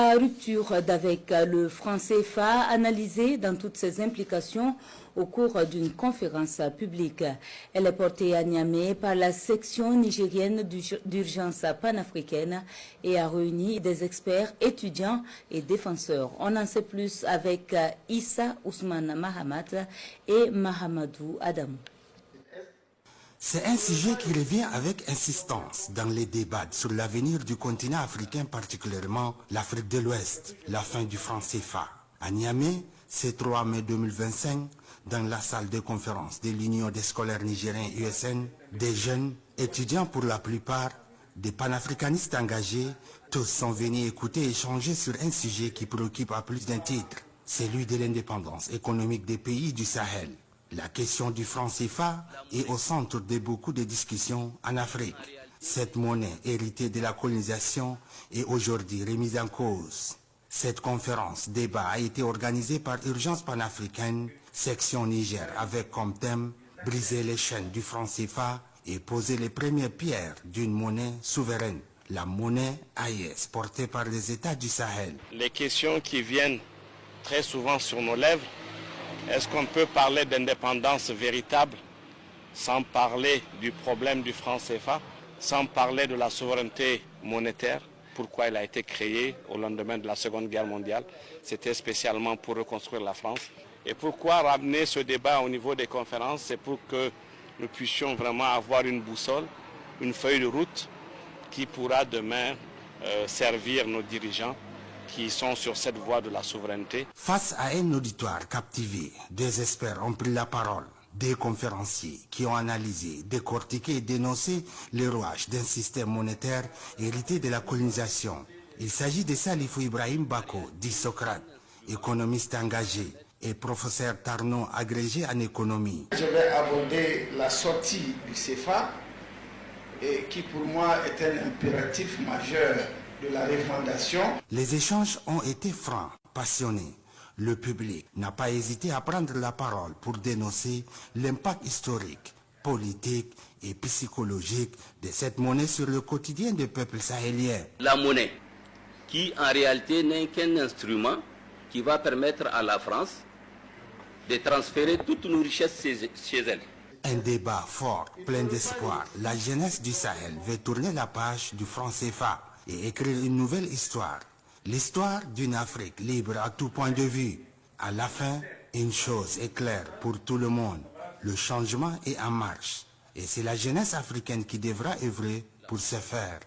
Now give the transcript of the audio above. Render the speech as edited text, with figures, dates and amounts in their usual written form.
La rupture d'avec le franc CFA analysée dans toutes ses implications au cours d'une conférence publique. Elle est portée à Niamey par la section nigérienne d'urgence panafricaine et a réuni des experts, étudiants et défenseurs. On en sait plus avec Issa Ousmane Mahamat et Mahamadou Adamou. C'est un sujet qui revient avec insistance dans les débats sur l'avenir du continent africain, particulièrement l'Afrique de l'Ouest, la fin du franc CFA. À Niamey, ce 3 mai 2025, dans la salle de conférence de l'Union des scolaires nigériens USN, des jeunes, étudiants pour la plupart, des panafricanistes engagés, tous sont venus écouter et échanger sur un sujet qui préoccupe à plus d'un titre, celui de l'indépendance économique des pays du Sahel. La question du franc CFA est au centre de beaucoup de discussions en Afrique. Cette monnaie héritée de la colonisation est aujourd'hui remise en cause. Cette conférence débat a été organisée par Urgence panafricaine, section Niger, avec comme thème « Briser les chaînes du franc CFA et poser les premières pierres d'une monnaie souveraine ». La monnaie AES, portée par les États du Sahel. Les questions qui viennent très souvent sur nos lèvres, est-ce qu'on peut parler d'indépendance véritable sans parler du problème du franc CFA, sans parler de la souveraineté monétaire? Pourquoi elle a été créée au lendemain de la Seconde Guerre mondiale? C'était spécialement pour reconstruire la France. Et pourquoi ramener ce débat au niveau des conférences? C'est pour que nous puissions vraiment avoir une boussole, une feuille de route qui pourra demain servir nos dirigeants qui sont sur cette voie de la souveraineté. Face à un auditoire captivé, des experts ont pris la parole, des conférenciers qui ont analysé, décortiqué et dénoncé les rouages d'un système monétaire hérité de la colonisation. Il s'agit de Salifou Ibrahim Bako, dit Socrate, économiste engagé et professeur Tarno agrégé en économie. Je vais aborder la sortie du CFA, et qui pour moi est un impératif majeur de la refondation. Les échanges ont été francs, passionnés. Le public n'a pas hésité à prendre la parole pour dénoncer l'impact historique, politique et psychologique de cette monnaie sur le quotidien des peuples sahéliens. La monnaie, qui en réalité n'est qu'un instrument qui va permettre à la France de transférer toutes nos richesses chez elle. Un débat fort, plein d'espoir. La jeunesse du Sahel veut tourner la page du franc CFA et écrire une nouvelle histoire. L'histoire d'une Afrique libre à tout point de vue. À la fin, une chose est claire pour tout le monde. Le changement est en marche. Et c'est la jeunesse africaine qui devra œuvrer pour ce faire.